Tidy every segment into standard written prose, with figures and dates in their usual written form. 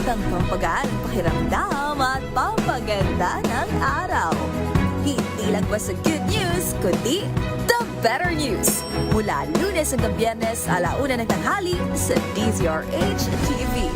ang pampagaan ng pakiramdam at pampaganda ng araw. Hindi lang ba sa good news, kundi the better news. Mula Lunes hanggang Biyernes, 1:00 ng tanghali sa DZRH TV.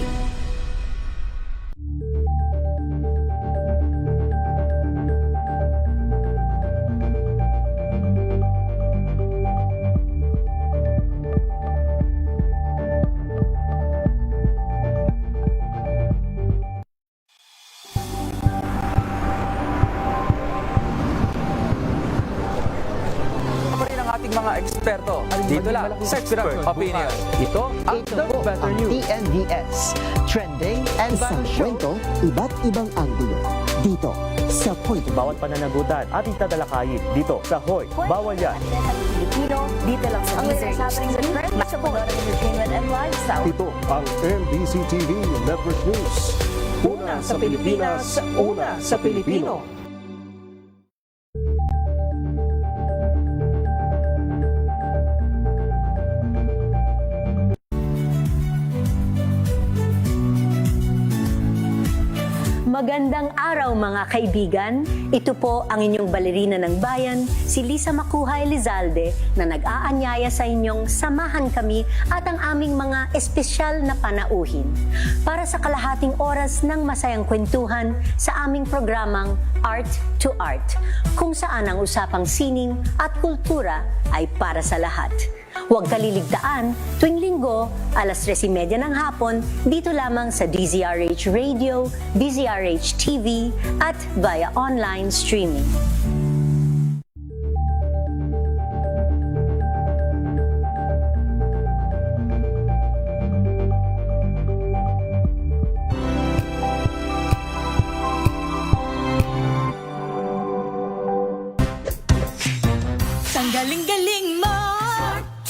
Ating mga eksperto dito lang sa Expert Opinion. Ito ang The Better News. TNVS, trending and Isang viral show. kwento, iba't ibang anggulo. Dito, sa Point. Bawat pananagutan ating tatalakayin dito sa Hoy, Bawal Yan. Pilipino, dito lang sa DZRH TV. Sa Pulot Entertainment and Lifestyle. Ito ang NBC TV Network News. Una sa Pilipinas, una sa Pilipino. Magandang araw mga kaibigan. Ito po ang inyong balerina ng bayan, si Lisa Macuja Elizalde, na nag-aanyaya sa inyong samahan kami at ang aming mga espesyal na panauhin para sa kalahating oras ng masayang kwentuhan sa aming programang Art to Art, kung saan ang usapang sining at kultura ay para sa lahat. Huwag kaliligtaan, tuwing linggo, 3:30 ng hapon, dito lamang sa DZRH Radio, DZRH TV, at via online streaming. Ang galing-galing mo,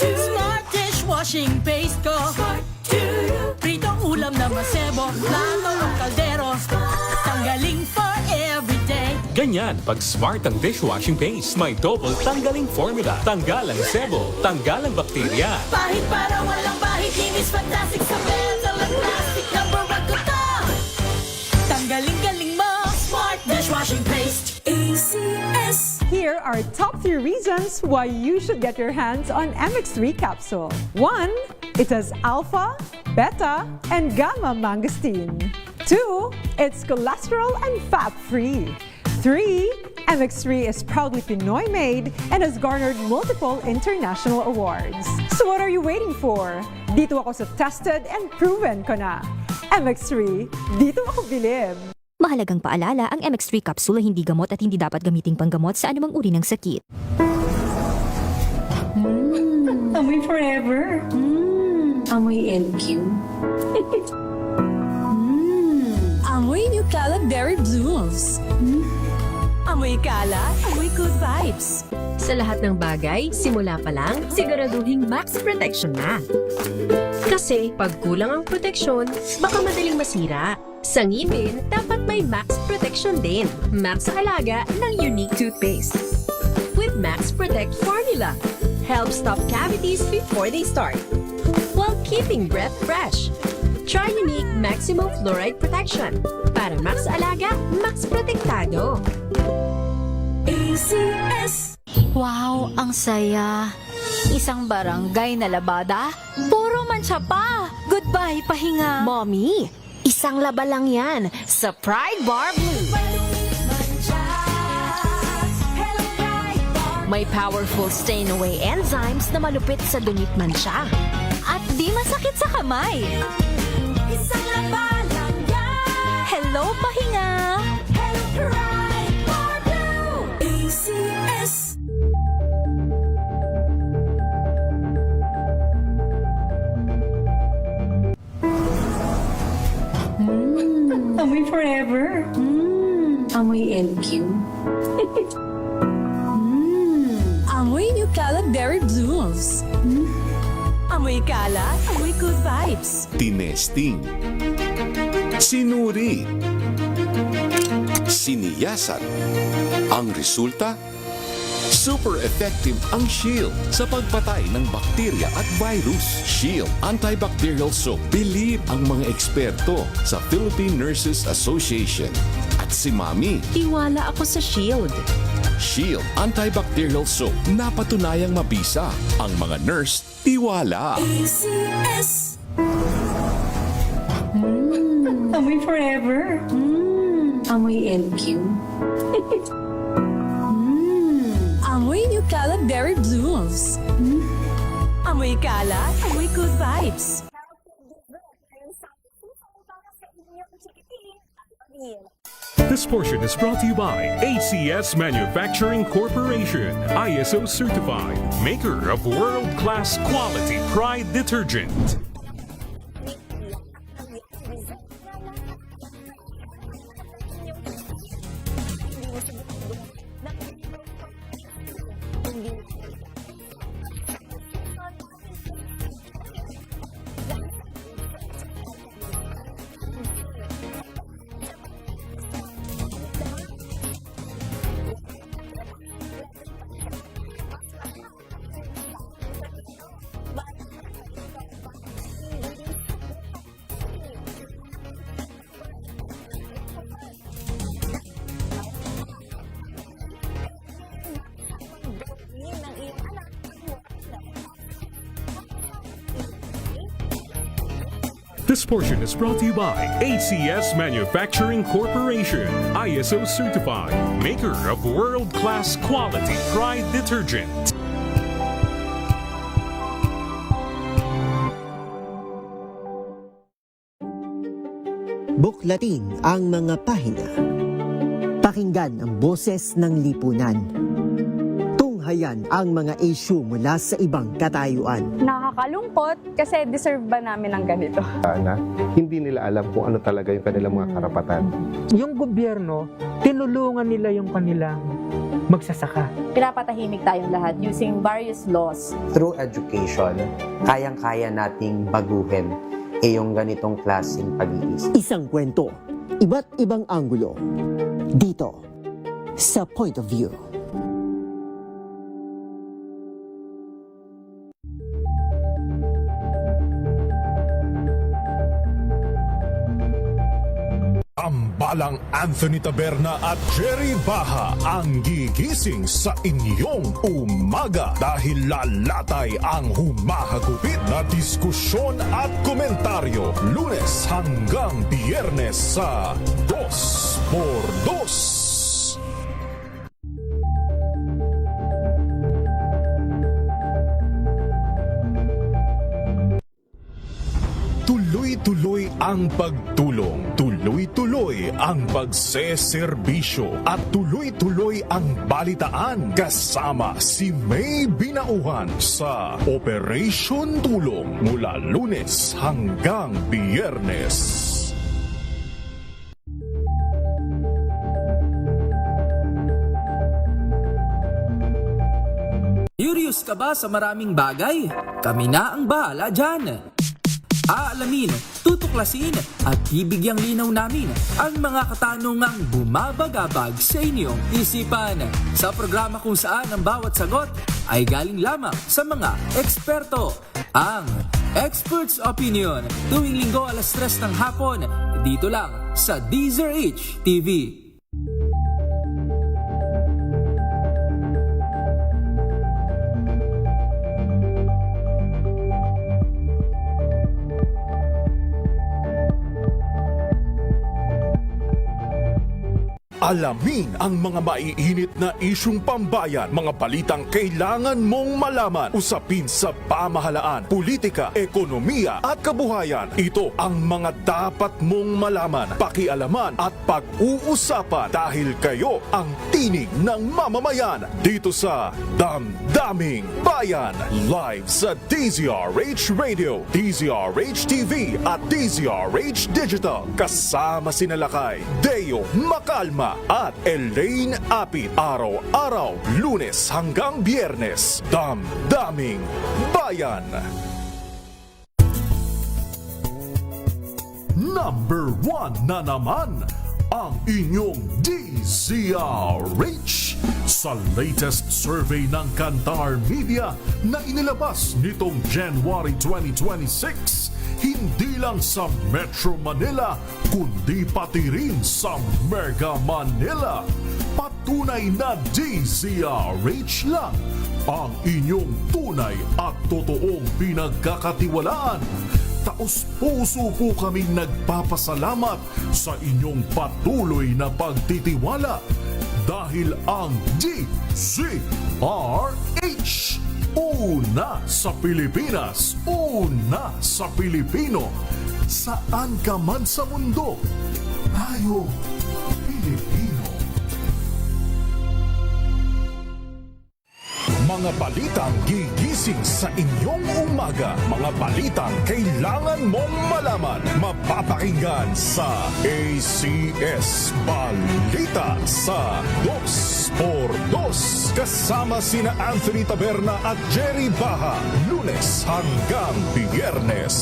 Smart dishwashing paste ko, pritong ulam na masebo, plato ng kaldero, tanggaling for everyday. Ganyan, pag smart ang dishwashing paste, may double tanggaling formula. Tanggal ang sebo, tanggal ang bakterya. Pahit para walang bahid, linis fantastic sa metal at plastic, number 1 ko to. Tanggaling-galing mo, Smart dishwashing paste, ACS. Here are top 3 reasons why you should get your hands on MX3 capsule. 1. It has alpha, beta, and gamma mangosteen. 2. It's cholesterol and fat-free. 3. MX3 is proudly Pinoy made and has garnered multiple international awards. So what are you waiting for? Dito ako sa tested and proven ko na. MX3, dito ako bilib. Mahalagang paalala, ang MX3 capsule ay hindi gamot at hindi dapat gamiting panggamot sa anumang uri ng sakit. Amoy forever. Amoy LQ. Amoy New Caleb Berry Blues. Amoy kalat, amoy good vibes. Sa lahat ng bagay, simula pa lang, siguraduhing max protection na. Kasi pag kulang ang proteksyon, baka madaling masira. Sa ngipin, dapat may max protection din. Max sa alaga ng unique toothpaste. With Max Protect Formula, help stop cavities before they start, while keeping breath fresh. Try unique maximum fluoride protection. Para max alaga, max protektado. ACS. Wow, ang saya. Isang barangay na labada, puro mancha pa. Goodbye, pahinga. Mommy, isang laba lang yan sa Pride Bar Blue. May powerful stain-away enzymes na malupit sa dunit mancha. At di masakit sa kamay. Isang laba lang yan. Hello, pahinga. Hello, Pride Bar Blue. ACS. Amoy forever. Amoy LQ. Amoy New Caleb Berry Blues. Amoy kalat, amoy good vibes. Tinesting, sinuri, siniyasan. Ang resulta, Super effective ang Shield sa pagpatay ng bakterya at virus. Shield Antibacterial Soap. Believe ang mga eksperto sa Philippine Nurses Association. At si Mami. Tiwala ako sa Shield. Shield Antibacterial Soap. Napatunayang mabisa. Ang mga nurse, tiwala. ACS. Amoy forever. Amoy LQ. Amoy New Kalat Berry Blooms. Amoy kalat, amoy good vibes. This portion is brought to you by ACS Manufacturing Corporation, ISO certified, maker of world-class quality Pride detergent. This portion is brought to you by ACS Manufacturing Corporation, ISO certified, maker of world-class quality Pride detergent. Buklatin ang mga pahina. Pakinggan ang boses ng lipunan. Tunghayan ang mga issue mula sa ibang katayuan. Nakakalungkot kasi deserve ba namin ng ganito? Na hindi nila alam kung ano talaga yung kanilang mga karapatan. Yung gobyerno, tinulungan nila yung kanilang magsasaka. Pinapatahimik tayong lahat using various laws. Through education, kayang-kaya nating baguhin yung ganitong klaseng pag-iisip. Isang kwento, iba't ibang anggulo. Dito, sa Point of View. Tambalang Anthony Taberna at Jerry Baha ang gigising sa inyong umaga dahil lalatay ang humahagupit na diskusyon at komentaryo Lunes hanggang Biyernes sa 2x2. Tuloy-tuloy ang pagtulong, tuloy-tuloy ang pagseserbisyo at tuloy-tuloy ang balitaan kasama si May Binauhan sa Operation Tulong mula Lunes hanggang Biyernes. Curious ka ba sa maraming bagay? Kami na ang bahala dyan. Aalamin, tutuklasin at bibigyang linaw namin ang mga katanungang bumabagabag sa inyong isipan. Sa programa kung saan ang bawat sagot ay galing lamang sa mga eksperto. Ang Expert's Opinion, tuwing linggo 3:00 ng hapon, dito lang sa DZRH TV. Alamin ang mga maiinit na isyung pambayan, mga balitang kailangan mong malaman, usapin sa pamahalaan, politika, ekonomiya at kabuhayan. Ito ang mga dapat mong malaman, pakialaman at pag-uusapan dahil kayo ang tinig ng mamamayan dito sa Damdaming Bayan. Live sa DZRH Radio, DZRH TV at DZRH Digital. Kasama sina Lakay, Deo Macalma at Elaine Apit. Araw-araw, Lunes hanggang Biyernes. Damdaming Bayan. Number 1 na naman ang inyong DZRH Sa latest survey ng Kantar Media na inilabas nitong January 2026, hindi lang sa Metro Manila, kundi pati rin sa Mega Manila. Patunay na DZRH lang ang inyong tunay at totoong pinagkakatiwalaan. Taos-puso po kaming nagpapasalamat sa inyong patuloy na pagtitiwala dahil ang DZRH, una sa Pilipinas, una sa Pilipino. Saan ka man sa mundo, tayo Pilipino. Mga balitang gigising sa inyong umaga. Mga balitang kailangan mong malaman. Mapapakinggan sa ACS Balita sa 2x2. Kasama sina Anthony Taberna at Jerry Baha. Lunes hanggang Biyernes.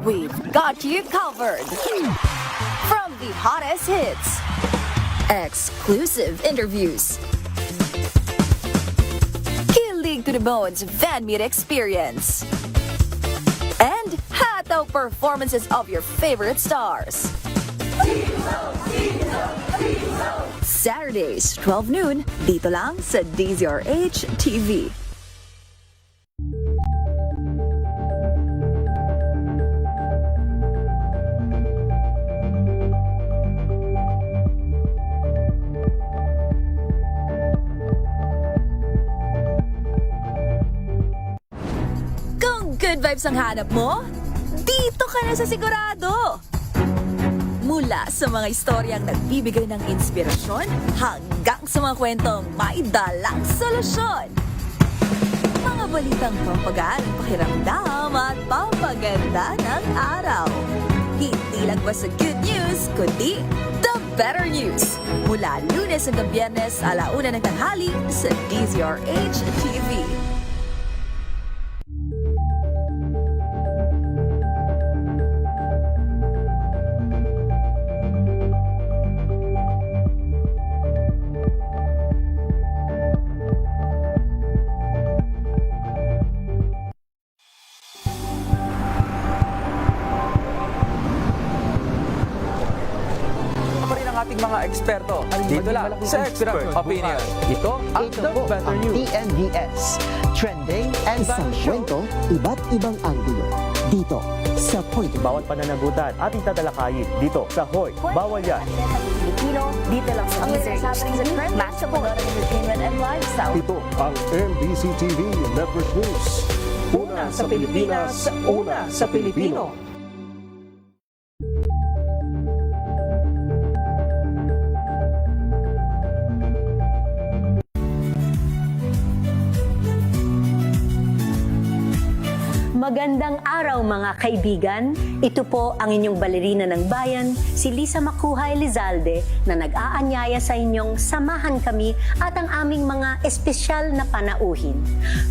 We've got you covered. From the hottest hits, exclusive interviews, kilig to the bones fan meet experience, and hataw performances of your favorite stars. Saturdays, 12 noon, dito lang sa DZRH TV. Good vibes ang hanap mo? Dito ka na sa sigurado! Mula sa mga istoryang nagbibigay ng inspirasyon hanggang sa mga kwentong may dalang solusyon. Mga balitang pampagaan ang pakiramdam at pampaganda ng araw. Hindi lang basta good news, kundi the better news. Mula Lunes hanggang Biyernes, 1:00 ng tanghali sa DZRH TV. Ating mga eksperto dito lang sa Expert Opinion. Ito ang The Better News. TNVS, trending and Isang kwento, iba't ibang anggulo. Dito sa Point of View. Bawat pananagutan ating tatalakayin dito sa Hoy, Bawal Yan. Pilipino, dito lang sa DZRH TV, match up ng entertainment and lifestyle. Ito ang MBC TV Network News. Una sa Pilipinas, una sa Pilipino. Magandang araw mga kaibigan. Ito po ang inyong balerina ng bayan, si Lisa Macuja Elizalde, na nag-aanyaya sa inyong samahan kami at ang aming mga espesyal na panauhin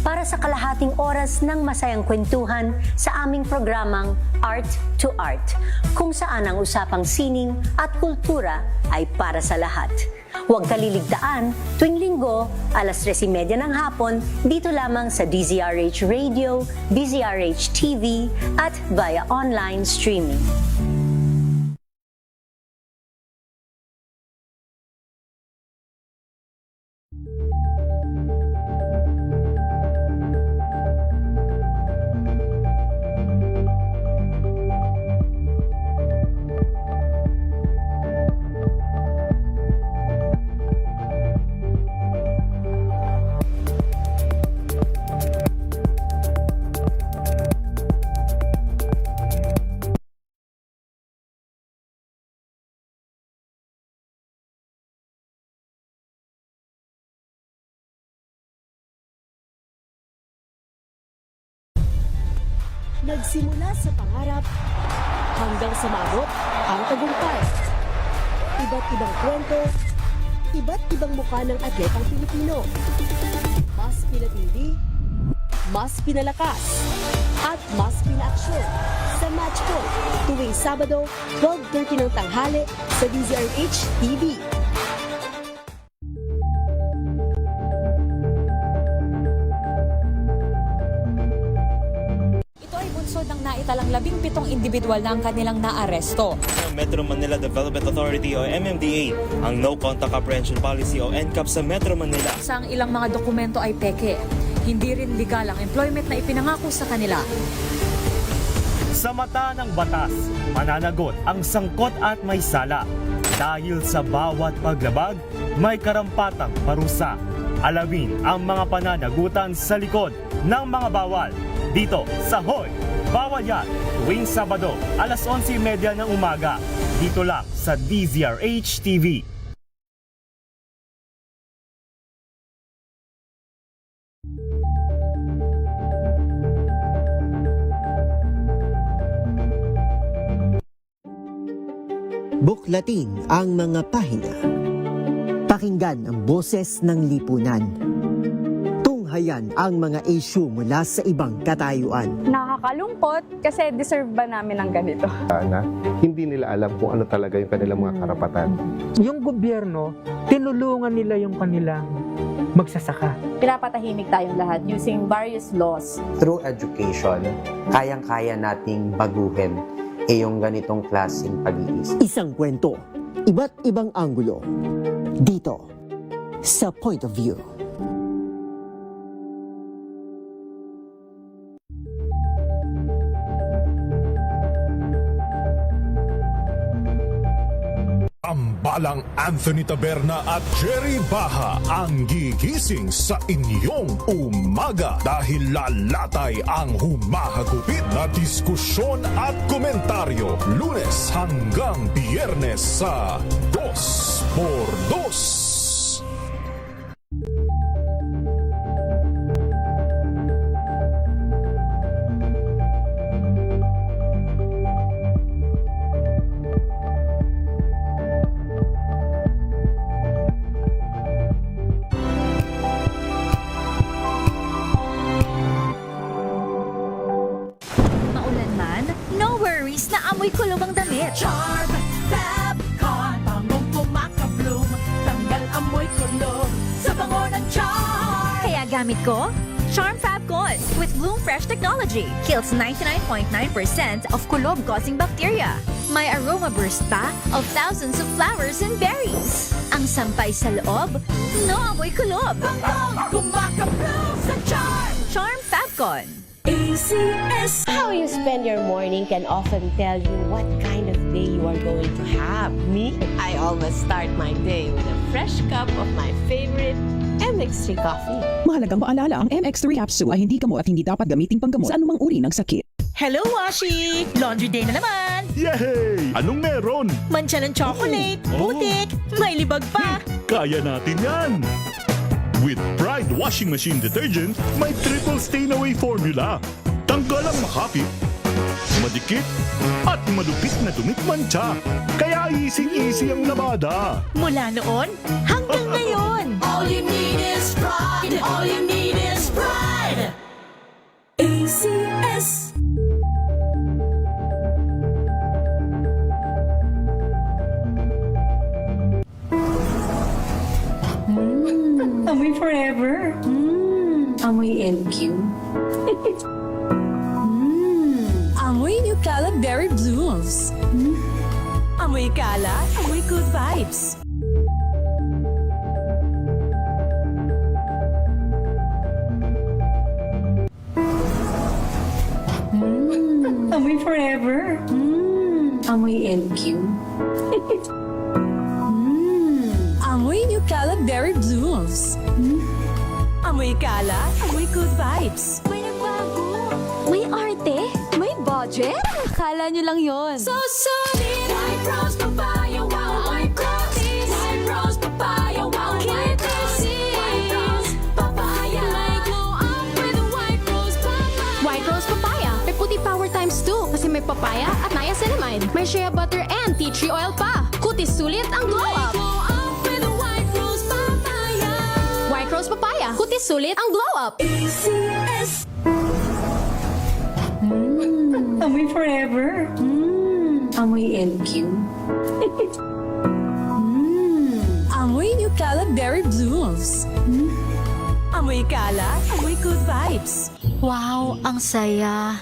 para sa kalahating oras ng masayang kwentuhan sa aming programang Art to Art, kung saan ang usapang sining at kultura ay para sa lahat. Huwag kaliligtaan, tuwing linggo, 3:30 ng hapon, dito lamang sa DZRH Radio, DZRH TV, at via online streaming. Nagsimula sa pangarap hanggang sumabot ang tagumpay. Iba't ibang kwento, iba't ibang mukha ng atletang Pilipino. Mas pinatindi, mas pinalakas, at mas pinaaksyon sa Match Point tuwing Sabado, 12:30 ng tanghali sa DZRH TV. Ito ay bunsod ng naitalang 17 individual na ang kanilang naaresto. Metro Manila Development Authority o MMDA ang No Contact Apprehension Policy o NCAP sa Metro Manila. Sa ilang mga dokumento ay peke. Hindi rin legal ang employment na ipinangako sa kanila. Sa mata ng batas, mananagot ang sangkot at may sala. Dahil sa bawat paglabag, may karampatang parusa. Alamin ang mga pananagutan sa likod ng mga bawal. Dito sa Hoy! Bawal Yan! Tuwing Sabado, alas 11:30 ng umaga. Dito lang sa DZRH TV. Buklatin ang mga pahina. Pakinggan ang boses ng lipunan. Tunghayan ang mga issue mula sa ibang katayuan. Nakakalungkot kasi deserve ba namin ng ganito? Na hindi nila alam kung ano talaga yung kanilang mga karapatan. Yung gobyerno, tinulungan nila yung kanilang magsasaka. Pinapatahimik tayong lahat using various laws. Through education, kayang-kaya nating baguhin yung ganitong klaseng pag-iisip. Isang kwento, iba't ibang anggulo. Dito, sa Point of View. Tambalang Anthony Taberna at Jerry Baha ang gigising sa inyong umaga dahil lalatay ang humahagupit na diskusyon at komentaryo Lunes hanggang Biyernes sa 2x2. Amoy kulog ang damit. Charm Fabcon, bangong pumakabloom, tanggal amoy kulog sa bango ng Charm. Kaya gamit ko, Charm Fabcon with Bloom Fresh Technology. Kills 99.9% of kulog-causing bacteria. May aroma burst pa of thousands of flowers and berries. Ang sampay sa loob, no amoy kulog. Bangong pumakabloom sa Charm. Charm Fabcon. ACS. How you spend your morning can often tell you what kind of day you are going to have. Me, I always start my day with a fresh cup of my favorite MX3 coffee. Mahalagang paalala, ang MX3 capsule ay hindi gamot at hindi dapat gamitin panggamot sa anumang uri ng sakit. Hello, Washi! Laundry day na naman! Yay! Anong meron? Mancha ng chocolate, putik, may libag pa. Kaya natin yan! With Pride Washing Machine Detergent, may triple stain-away formula. Tanggal ang makapit, madikit, at malupit na dumikmancha. Kaya easy-easy ang labada. Mula noon hanggang ngayon. All you need is pride. All you need is pride. ACS. Amoy forever. Amoy LQ. Amoy New Caleb Berry Blooms. Amoy kalat, amoy good vibes. Amoy forever. Amoy LQ. Amoy New Caleb Berry Blooms. Amoy kalat, amoy good vibes. May nagbago. May arte. May budget. Akala nyo lang yon. So solid. White rose papaya, wow, white rose. White rose papaya, wow, white rose. White rose papaya. May glow up with white rose papaya. White rose papaya. May puti power times 2 kasi may papaya at niacinamide. May shea butter and tea tree oil pa. Kutis kundi sulit ang glow up. White Rose Papaya, kundi sulit ang glow up. ACS. Amoy forever. Amoy LQ. Amoy New Cala Berry Blooms. Amoy kalat, amoy good vibes. Wow, ang saya.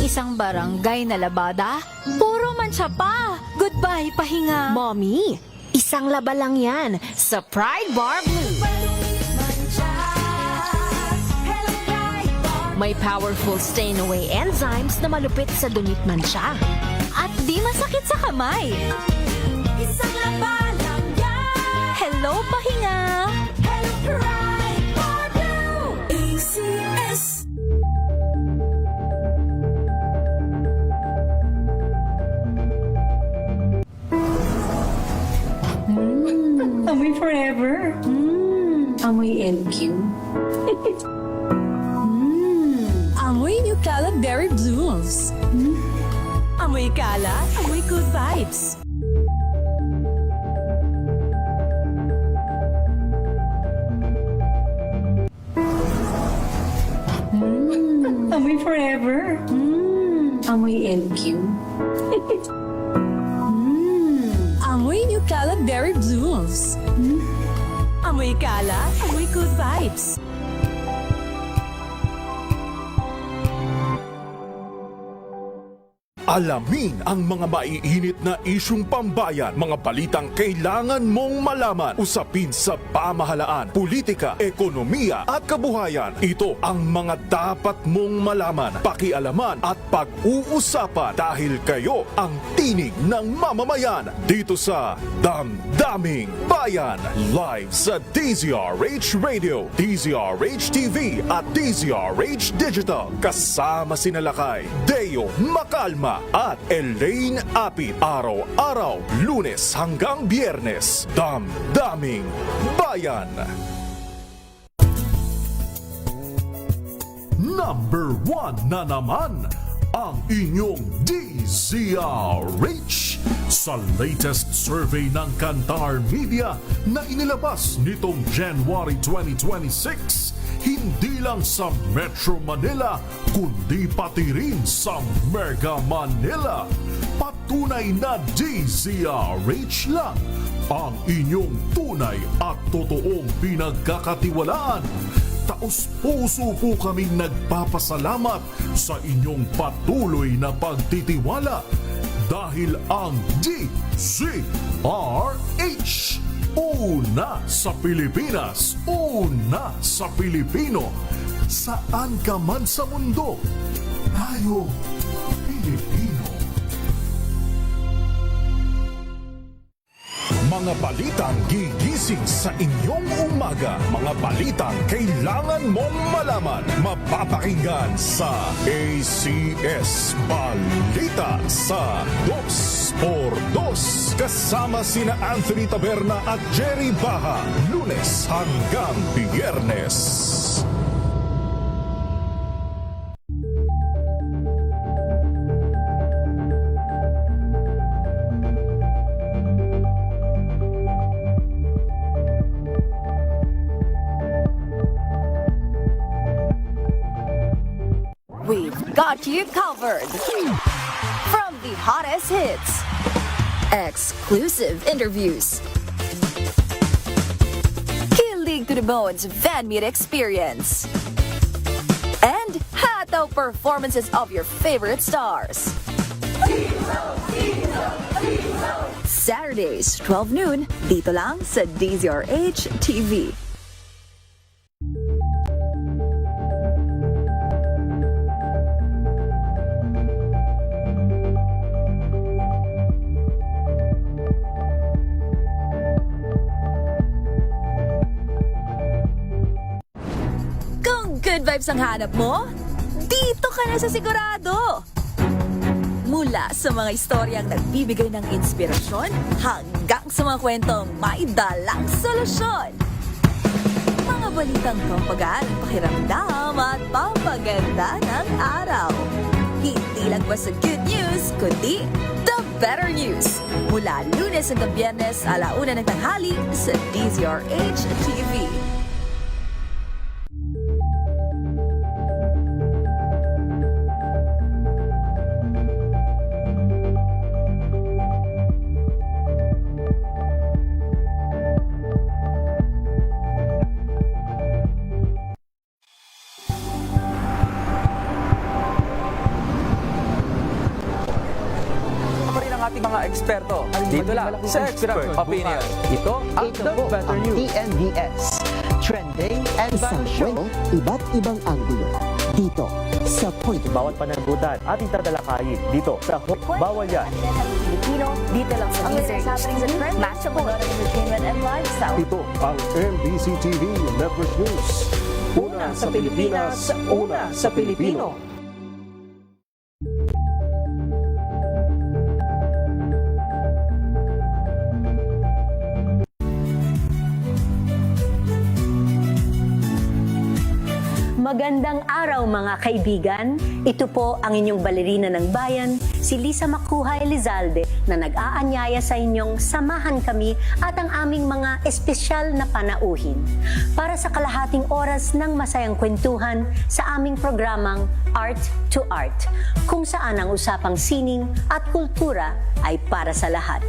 Isang barangay na labada, puro mancha pa. Goodbye, pahinga. Mommy, isang laba lang yan sa Pride Bar Blue. May powerful stain-away enzymes na malupit sa dumit mancha. At di masakit sa kamay. Isang laba lang yan. Hello, pahinga. Hello, Pride Bar Blue. ACS. Amoy forever. Amoy LQ. Amoy New Cala Berry Blooms. Amoy kalat, amoy good vibes. Amoy forever. Amoy LQ. Amoy New Cala Berry Blooms. Amoy kalat, amoy good vibes. Alamin ang mga maiinit na isyung pambayan, mga balitang kailangan mong malaman, usapin sa pamahalaan, politika, ekonomiya at kabuhayan. Ito ang mga dapat mong malaman, pakialaman at pag-uusapan dahil kayo ang tinig ng mamamayan dito sa Damdaming Bayan. Live sa DZRH Radio, DZRH TV at DZRH Digital. Kasama sina Lakay, Deo Macalma at Elaine Apit. Araw-araw, Lunes hanggang Biyernes. Damdaming Bayan. Number 1 na naman ang inyong DZRH sa latest survey ng Kantar Media na inilabas nitong January 2026. Hindi lang sa Metro Manila, kundi pati rin sa Mega Manila. Patunay na DZRH lang ang inyong tunay at totoong pinagkakatiwalaan. Taos-puso po kaming nagpapasalamat sa inyong patuloy na pagtitiwala dahil ang DZRH una sa Pilipinas, una sa Pilipino. Saan ka man sa mundo, tayo Pilipino. Mga balitang gigising sa inyong umaga. Mga balitang kailangan mong malaman. Mapapakinggan sa ACS Balita sa 2x2. Kasama sina Anthony Taberna at Jerry Baha. Lunes hanggang Biyernes. We've got you covered. From the hottest hits, exclusive interviews, kilig to the bones fan meet experience, and hataw performances of your favorite stars. Saturdays, 12 noon, dito lang sa DZRH TV. Good vibes ang hanap mo? Dito ka na sa sigurado! Mula sa mga istoryang nagbibigay ng inspirasyon hanggang sa mga kwentong may dalang solusyon. Mga balitang pampagaan ang pakiramdam at pampaganda ng araw. Hindi lang basta good news, kundi the Better News. Mula Lunes hanggang Biyernes, 1:00 ng tanghali sa DZRH TV. Pa rin ang ating mga eksperto. Dito lang sa Expert Opinion. Ito ang The Better ang News. TNVS. Trending and Isang social. kwento, iba't ibang anggulo. Dito sa Point of Bawat pananagutan ating tatalakayin dito sa Bawal Yan. Filipino, dito lang sa DZRH. Match up ng entertainment and lifestyle. Ito ang MBC TV Network News. Una sa Pilipinas, una sa Pilipino. Magandang araw mga kaibigan. Ito po ang inyong balerina ng bayan, si Lisa Macuja Elizalde na nag-aanyaya sa inyong samahan kami at ang aming mga espesyal na panauhin para sa kalahating oras ng masayang kwentuhan sa aming programang Art to Art, kung saan ang usapang sining at kultura ay para sa lahat.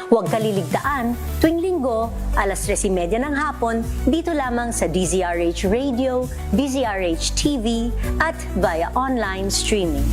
Huwag kaliligtaan, tuwing linggo, 3:30 ng hapon, dito lamang sa DZRH Radio, DZRH TV, at via online streaming.